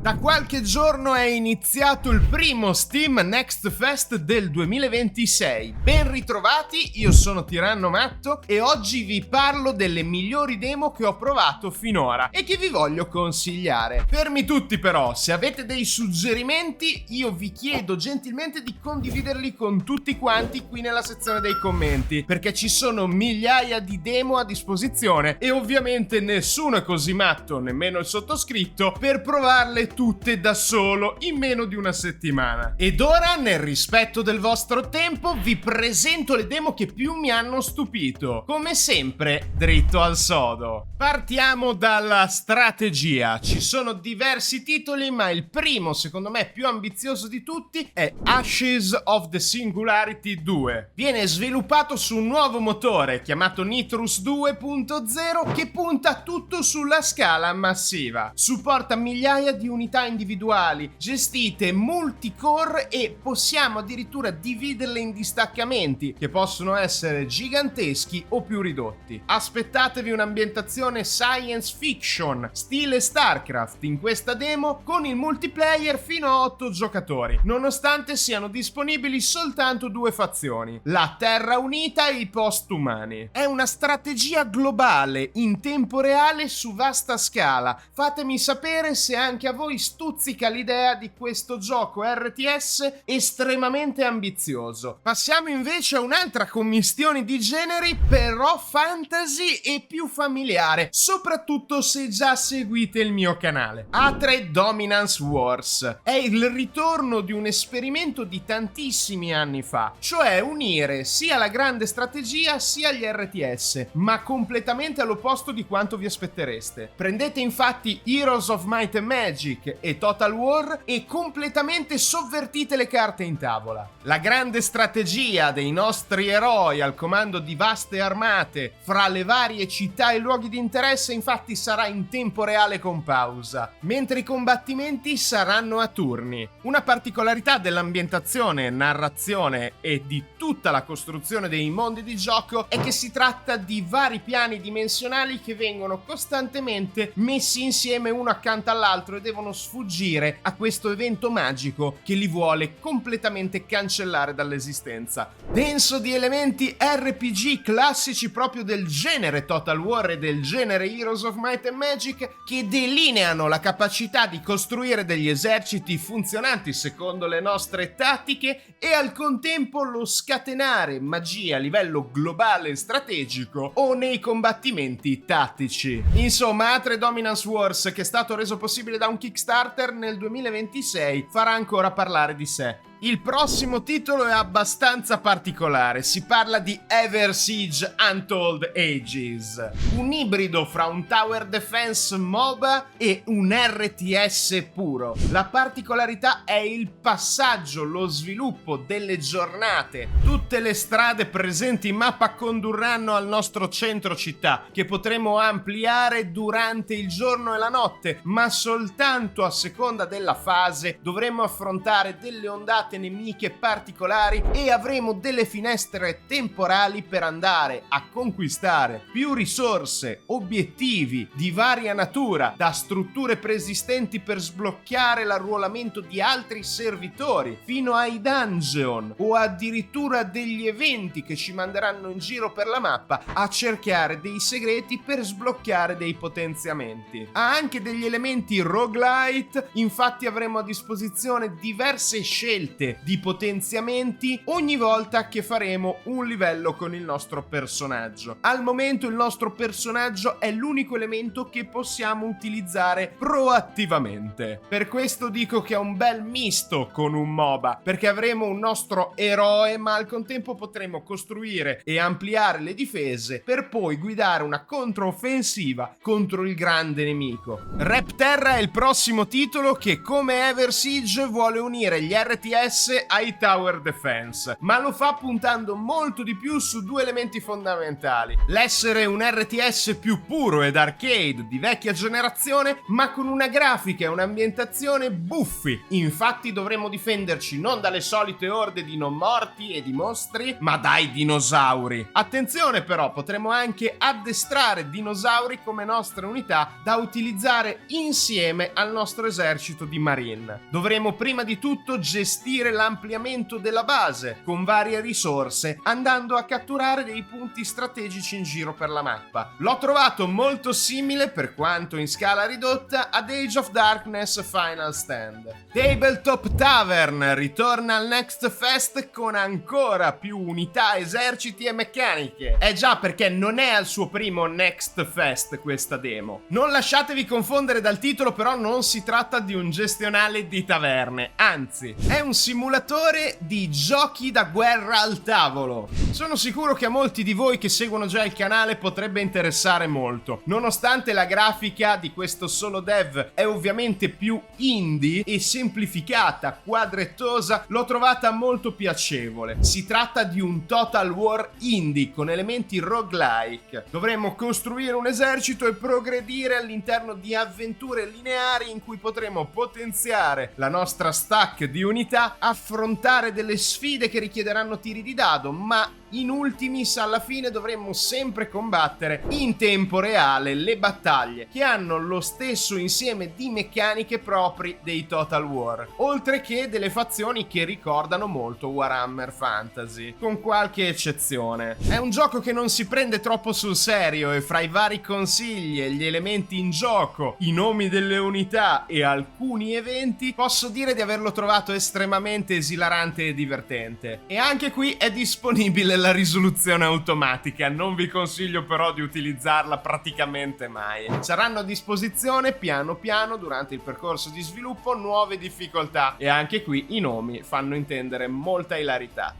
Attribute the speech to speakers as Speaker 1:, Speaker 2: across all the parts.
Speaker 1: Da qualche giorno è iniziato il primo Steam Next Fest del 2026. Ben ritrovati, io sono Tiranno Matto e oggi vi parlo delle migliori demo che ho provato finora e che vi voglio consigliare. Fermi tutti però, se avete dei suggerimenti io vi chiedo gentilmente di condividerli con tutti quanti qui nella sezione dei commenti, perché ci sono migliaia di demo a disposizione e ovviamente nessuno è così matto, nemmeno il sottoscritto, per provarle tutte da solo in meno di una settimana. Ed ora, nel rispetto del vostro tempo, vi presento le demo che più mi hanno stupito. Come sempre, dritto al sodo. Partiamo dalla strategia. Ci sono diversi titoli, ma il primo, secondo me più ambizioso di tutti, è Ashes of the Singularity 2. Viene sviluppato su un nuovo motore chiamato Nitrous 2.0 che punta tutto sulla scala massiva. Supporta migliaia di unità individuali gestite multicore e possiamo addirittura dividerle in distaccamenti che possono essere giganteschi o più ridotti. Aspettatevi un'ambientazione science fiction stile StarCraft in questa demo con il multiplayer fino a 8 giocatori, nonostante siano disponibili soltanto 2 fazioni, la Terra Unita e i Postumani. È una strategia globale in tempo reale su vasta scala. Fatemi sapere se anche a voi stuzzica l'idea di questo gioco RTS estremamente ambizioso. Passiamo invece a un'altra commistione di generi, però fantasy e più familiare, soprattutto se già seguite il mio canale. Atre Dominance Wars è il ritorno di un esperimento di tantissimi anni fa, cioè unire sia la grande strategia sia gli RTS, ma completamente all'opposto di quanto vi aspettereste. Prendete infatti Heroes of Might and Magic e Total War e completamente sovvertite le carte in tavola. La grande strategia dei nostri eroi al comando di vaste armate fra le varie città e luoghi di interesse infatti sarà in tempo reale con pausa, mentre i combattimenti saranno a turni. Una particolarità dell'ambientazione, narrazione e di tutta la costruzione dei mondi di gioco è che si tratta di vari piani dimensionali che vengono costantemente messi insieme uno accanto all'altro e devono sfuggire a questo evento magico che li vuole completamente cancellare dall'esistenza. Denso di elementi RPG classici proprio del genere Total War e del genere Heroes of Might and Magic, che delineano la capacità di costruire degli eserciti funzionanti secondo le nostre tattiche e al contempo lo scatenare magia a livello globale e strategico o nei combattimenti tattici. Insomma, Atre Dominance Wars, che è stato reso possibile da un Kickstarter nel 2026, farà ancora parlare di sé. Il prossimo titolo è abbastanza particolare, si parla di Eversiege Untold Ages, un ibrido fra un Tower Defense MOBA e un RTS puro. La particolarità è il passaggio, lo sviluppo delle giornate. Tutte le strade presenti in mappa condurranno al nostro centro città, che potremo ampliare durante il giorno e la notte, ma soltanto a seconda della fase dovremo affrontare delle ondate nemiche particolari e avremo delle finestre temporali per andare a conquistare più risorse, obiettivi di varia natura, da strutture preesistenti per sbloccare l'arruolamento di altri servitori, fino ai dungeon o addirittura degli eventi che ci manderanno in giro per la mappa a cercare dei segreti per sbloccare dei potenziamenti. Ha anche degli elementi roguelite, infatti avremo a disposizione diverse scelte di potenziamenti ogni volta che faremo un livello con il nostro personaggio. Al momento il nostro personaggio è l'unico elemento che possiamo utilizzare proattivamente. Per questo dico che è un bel misto con un MOBA, perché avremo un nostro eroe ma al contempo potremo costruire e ampliare le difese per poi guidare una controffensiva contro il grande nemico. Repterra è il prossimo titolo che, come Eversiege, vuole unire gli RTS RTS ai tower defense, ma lo fa puntando molto di più su due elementi fondamentali: l'essere un RTS più puro ed arcade di vecchia generazione, ma con una grafica e un'ambientazione buffi. Infatti dovremo difenderci non dalle solite orde di non morti e di mostri, ma dai dinosauri. Attenzione però, potremo anche addestrare dinosauri come nostre unità da utilizzare insieme al nostro esercito di marine. Dovremo prima di tutto gestire l'ampliamento della base con varie risorse, andando a catturare dei punti strategici in giro per la mappa. L'ho trovato molto simile, per quanto in scala ridotta, ad Age of Darkness Final Stand. Tabletop Tavern ritorna al Next Fest con ancora più unità, eserciti e meccaniche. Già, perché non è al suo primo Next Fest questa demo. Non lasciatevi confondere dal titolo, però non si tratta di un gestionale di taverne, anzi, è un simulatore di giochi da guerra al tavolo. Sono sicuro che a molti di voi che seguono già il canale potrebbe interessare molto. Nonostante la grafica di questo solo dev è ovviamente più indie e semplificata, quadrettosa, l'ho trovata molto piacevole. Si tratta di un Total War indie con elementi roguelike. Dovremo costruire un esercito e progredire all'interno di avventure lineari in cui potremo potenziare la nostra stack di unità, affrontare delle sfide che richiederanno tiri di dado, ma in ultimis alla fine dovremmo sempre combattere in tempo reale le battaglie, che hanno lo stesso insieme di meccaniche propri dei Total War, oltre che delle fazioni che ricordano molto Warhammer Fantasy, con qualche eccezione. È un gioco che non si prende troppo sul serio e fra i vari consigli e gli elementi in gioco, i nomi delle unità e alcuni eventi, posso dire di averlo trovato estremamente esilarante e divertente. E anche qui è disponibile la risoluzione automatica, non vi consiglio però di utilizzarla praticamente mai. Saranno a disposizione piano piano durante il percorso di sviluppo nuove difficoltà e anche qui i nomi fanno intendere molta ilarità.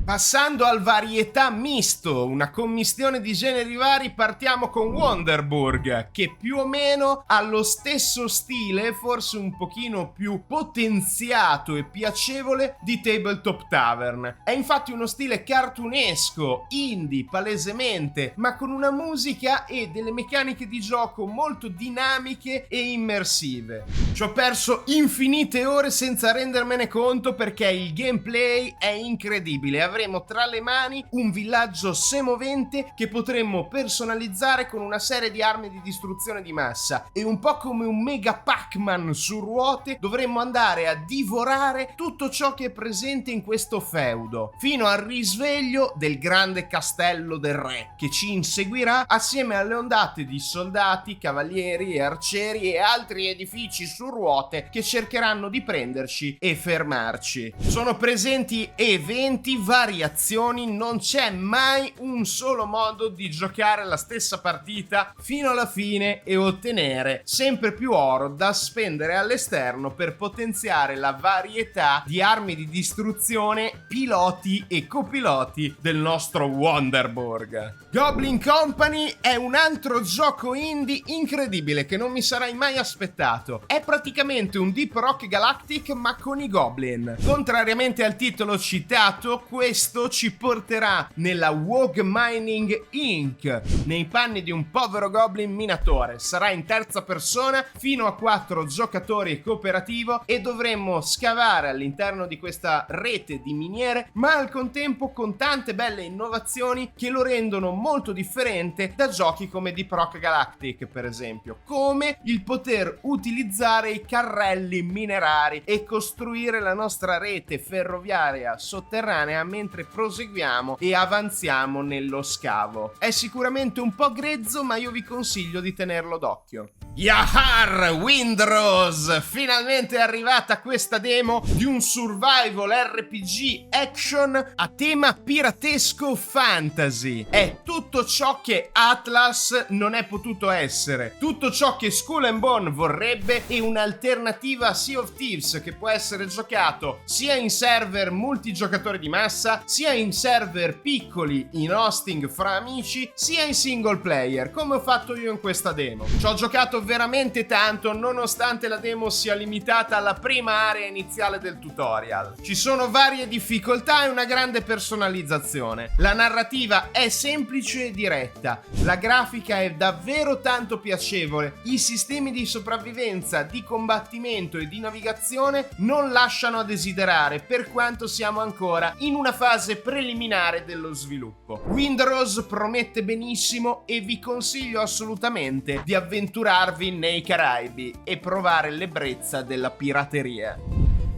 Speaker 1: Passando al varietà misto, una commistione di generi vari, partiamo con Wonderburg, che più o meno ha lo stesso stile, forse un pochino più potenziato e piacevole di Tabletop Tavern. È infatti uno stile cartunesco, indie, palesemente, ma con una musica e delle meccaniche di gioco molto dinamiche e immersive. Ci ho perso infinite ore senza rendermene conto perché il gameplay è incredibile. Avremo tra le mani un villaggio semovente che potremmo personalizzare con una serie di armi di distruzione di massa e un po' come un mega Pac-Man su ruote dovremmo andare a divorare tutto ciò che è presente in questo feudo fino al risveglio del grande castello del re, che ci inseguirà assieme alle ondate di soldati, cavalieri e arcieri e altri edifici su ruote che cercheranno di prenderci e fermarci. Sono presenti eventi, variazioni, non c'è mai un solo modo di giocare la stessa partita fino alla fine e ottenere sempre più oro da spendere all'esterno per potenziare la varietà di armi di distruzione, piloti e copiloti del nostro Wonderburg. Goblin Company è un altro gioco indie incredibile che non mi sarei mai aspettato. È praticamente un Deep Rock Galactic ma con i Goblin. Contrariamente al titolo citato, questo ci porterà nella Wog Mining Inc., nei panni di un povero Goblin minatore. Sarà in terza persona, fino a 4 giocatori e cooperativo, e dovremmo scavare all'interno di questa rete di miniere, ma al contempo con tante belle innovazioni che lo rendono molto differente da giochi come Deep Rock Galactic, per esempio, come il poter utilizzare i carrelli minerari e costruire la nostra rete ferroviaria sotterranea mentre proseguiamo e avanziamo nello scavo. È sicuramente un po' grezzo, ma io vi consiglio di tenerlo d'occhio. Yahar Windrose! Finalmente è arrivata questa demo di un survival RPG action a tema piratesco fantasy. È tutto ciò che Atlas non è potuto essere, tutto ciò che Skull and Bone vorrebbe, e un'alternativa a Sea of Thieves che può essere giocato sia in server multigiocatore di massa esperienza sia in server piccoli, in hosting fra amici, sia in single player, come ho fatto io in questa demo. Ci ho giocato veramente tanto, nonostante la demo sia limitata alla prima area iniziale del tutorial. Ci sono varie difficoltà e una grande personalizzazione. La narrativa è semplice e diretta, la grafica è davvero tanto piacevole, i sistemi di sopravvivenza, di combattimento e di navigazione non lasciano a desiderare, per quanto siamo ancora in una fase preliminare dello sviluppo. Windrose promette benissimo e vi consiglio assolutamente di avventurarvi nei Caraibi e provare l'ebbrezza della pirateria.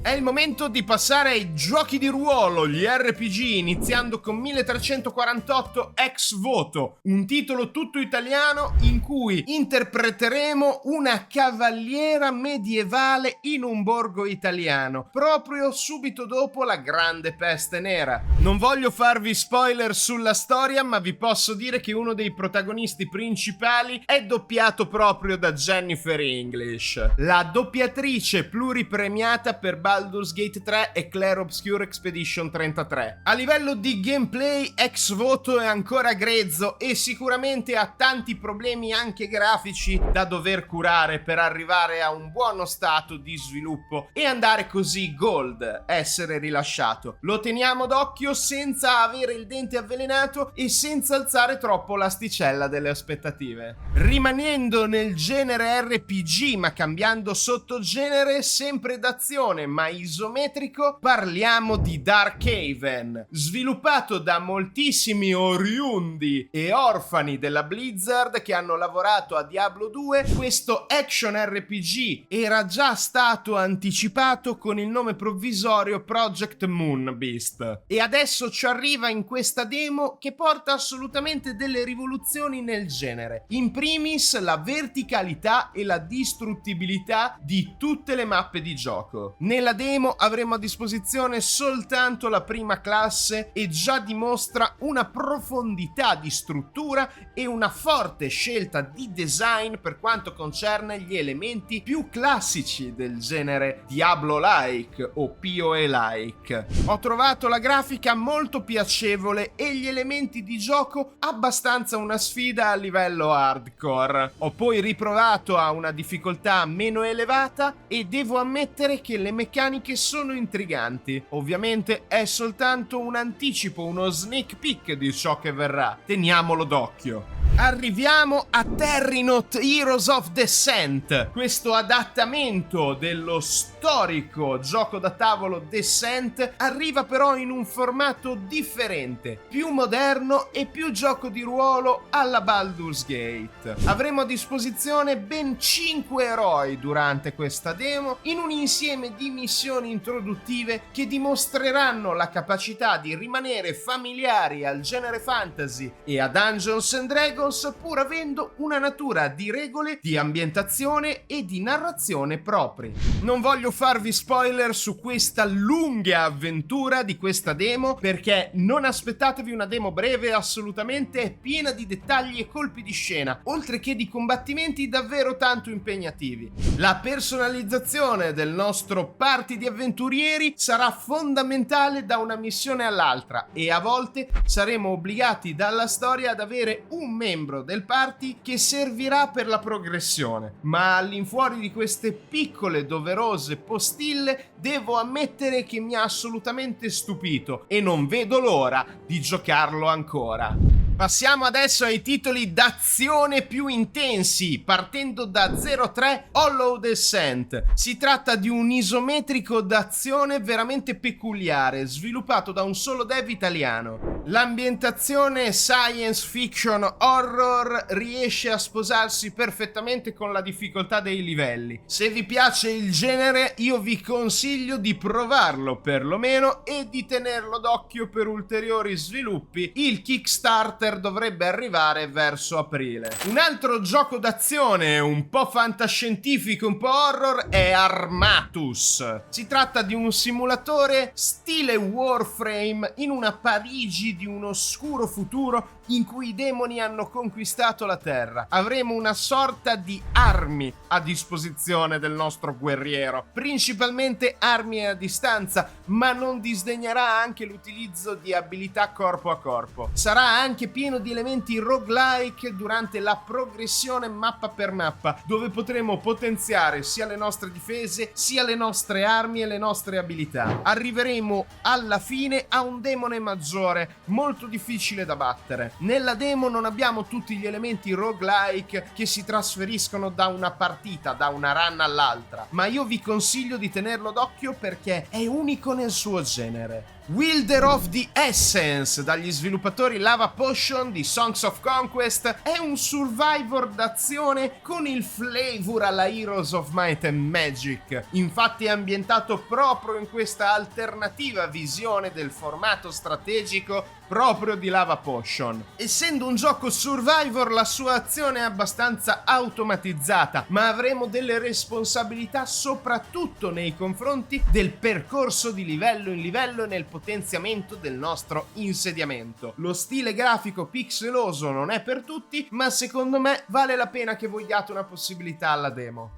Speaker 1: È il momento di passare ai giochi di ruolo, gli RPG, iniziando con 1348 Ex Voto, un titolo tutto italiano in cui interpreteremo una cavaliera medievale in un borgo italiano, proprio subito dopo la Grande Peste Nera. Non voglio farvi spoiler sulla storia, ma vi posso dire che uno dei protagonisti principali è doppiato proprio da Jennifer English, la doppiatrice pluripremiata per Baldur's Gate 3 e Clair Obscur Expedition 33. A livello di gameplay, Ex Voto è ancora grezzo e sicuramente ha tanti problemi anche grafici da dover curare per arrivare a un buono stato di sviluppo e andare così gold, essere rilasciato. Lo teniamo d'occhio senza avere il dente avvelenato e senza alzare troppo l'asticella delle aspettative. Rimanendo nel genere RPG ma cambiando sottogenere, sempre d'azione ma isometrico, parliamo di Darkhaven. Sviluppato da moltissimi oriundi e orfani della Blizzard che hanno lavorato a Diablo 2, questo action RPG era già stato anticipato con il nome provvisorio Project Moonbeast e adesso ci arriva in questa demo che porta assolutamente delle rivoluzioni nel genere. In primis la verticalità e la distruttibilità di tutte le mappe di gioco. Nella demo avremo a disposizione soltanto la prima classe e già dimostra una profondità di struttura e una forte scelta di design per quanto concerne gli elementi più classici del genere Diablo-like o PoE-like. Ho trovato la grafica molto piacevole e gli elementi di gioco abbastanza una sfida a livello hardcore. Ho poi riprovato a una difficoltà meno elevata e devo ammettere che le meccaniche sono intriganti. Ovviamente è soltanto un anticipo, uno sneak peek di ciò che verrà. Teniamolo d'occhio. Arriviamo a Terrinoth Heroes of Descent, questo adattamento dello storico gioco da tavolo Descent arriva però in un formato differente, più moderno e più gioco di ruolo alla Baldur's Gate. Avremo a disposizione ben 5 eroi durante questa demo, in un insieme di missioni introduttive che dimostreranno la capacità di rimanere familiari al genere fantasy e a Dungeons and Dragons, pur avendo una natura di regole, di ambientazione e di narrazione propri. Non voglio farvi spoiler su questa lunga avventura di questa demo, perché non aspettatevi una demo breve, assolutamente è piena di dettagli e colpi di scena, oltre che di combattimenti davvero tanto impegnativi. La personalizzazione del nostro party di avventurieri sarà fondamentale da una missione all'altra e a volte saremo obbligati dalla storia ad avere un membro del party che servirà per la progressione, ma all'infuori di queste piccole doverose postille devo ammettere che mi ha assolutamente stupito e non vedo l'ora di giocarlo ancora. Passiamo adesso ai titoli d'azione più intensi, partendo da 03 Hollow Descent. Si tratta di un isometrico d'azione veramente peculiare, sviluppato da un solo dev italiano. L'ambientazione science fiction horror riesce a sposarsi perfettamente con la difficoltà dei livelli. Se vi piace il genere, io vi consiglio di provarlo perlomeno e di tenerlo d'occhio per ulteriori sviluppi. Il Kickstarter dovrebbe arrivare verso aprile. Un altro gioco d'azione un po' fantascientifico, un po' horror è Armatus. Si tratta di un simulatore stile Warframe in una Parigi di un oscuro futuro in cui i demoni hanno conquistato la terra. Avremo una sorta di armi a disposizione del nostro guerriero, principalmente armi a distanza, ma non disdegnerà anche l'utilizzo di abilità corpo a corpo. Sarà anche pieno di elementi roguelike durante la progressione mappa per mappa, dove potremo potenziare sia le nostre difese, sia le nostre armi e le nostre abilità. Arriveremo alla fine a un demone maggiore, molto difficile da battere. Nella demo non abbiamo tutti gli elementi roguelike che si trasferiscono da una partita, da una run all'altra, ma io vi consiglio di tenerlo d'occhio perché è unico nel suo genere. Wielder of the Essence, dagli sviluppatori Lava Potion di Songs of Conquest, è un survivor d'azione con il flavor alla Heroes of Might and Magic. Infatti è ambientato proprio in questa alternativa visione del formato strategico proprio di Lava Potion. Essendo un gioco survivor, la sua azione è abbastanza automatizzata, ma avremo delle responsabilità soprattutto nei confronti del percorso di livello in livello e nel potenziamento del nostro insediamento. Lo stile grafico pixeloso non è per tutti, ma secondo me vale la pena che vogliate una possibilità alla demo.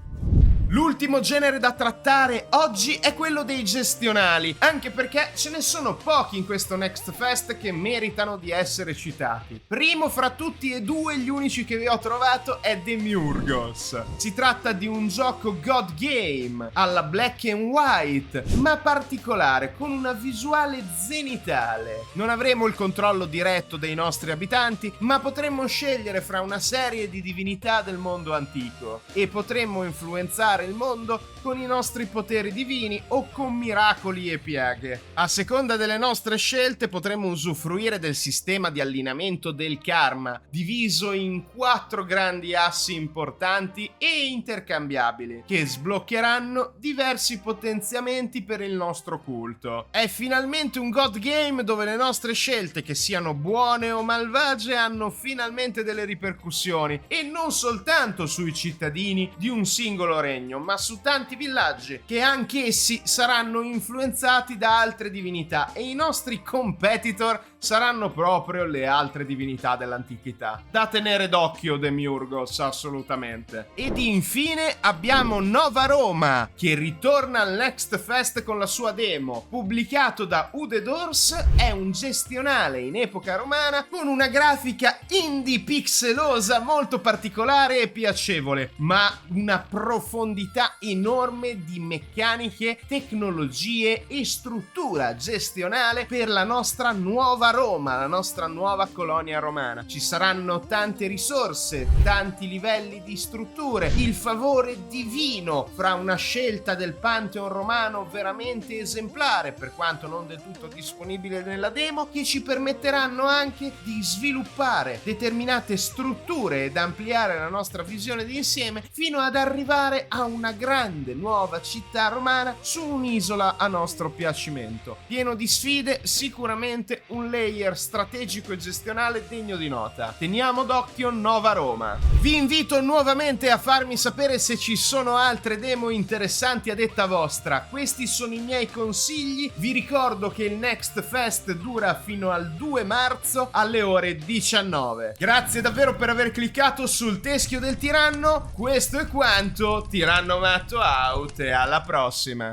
Speaker 1: L'ultimo genere da trattare oggi è quello dei gestionali, anche perché ce ne sono pochi in questo Next Fest che meritano di essere citati. Primo fra tutti e due gli unici che vi ho trovato è Demiurgos. Si tratta di un gioco God Game alla black and white, ma particolare, con una visuale zenitale. Non avremo il controllo diretto dei nostri abitanti, ma potremmo scegliere fra una serie di divinità del mondo antico e potremmo influenzare il mondo con i nostri poteri divini o con miracoli e piaghe. A seconda delle nostre scelte potremo usufruire del sistema di allineamento del karma, diviso in 4 grandi assi importanti e intercambiabili, che sbloccheranno diversi potenziamenti per il nostro culto. È finalmente un God Game dove le nostre scelte, che siano buone o malvagie, hanno finalmente delle ripercussioni, e non soltanto sui cittadini di un singolo regno, ma su tanti villaggi che anch'essi saranno influenzati da altre divinità, e i nostri competitor saranno proprio le altre divinità dell'antichità. Da tenere d'occhio Demiurgos, assolutamente. Ed infine abbiamo Nova Roma, che ritorna al Next Fest con la sua demo. Pubblicato da Ude Dors, è un gestionale in epoca romana con una grafica indie pixelosa molto particolare e piacevole, ma una profondità enorme di meccaniche, tecnologie e struttura gestionale per la nostra nuova Roma, la nostra nuova colonia romana. Ci saranno tante risorse, tanti livelli di strutture, il favore divino fra una scelta del Pantheon romano veramente esemplare, per quanto non del tutto disponibile nella demo, che ci permetteranno anche di sviluppare determinate strutture ed ampliare la nostra visione d'insieme fino ad arrivare a una grande nuova città romana su un'isola a nostro piacimento. Pieno di sfide, sicuramente un layer strategico e gestionale degno di nota. Teniamo d'occhio Nova Roma. Vi invito nuovamente a farmi sapere se ci sono altre demo interessanti a detta vostra. Questi sono i miei consigli. Vi ricordo che il Next Fest dura fino al 2 marzo alle ore 19. Grazie davvero per aver cliccato sul teschio del tiranno. Questo è quanto. Tiranno Matto out, e alla prossima.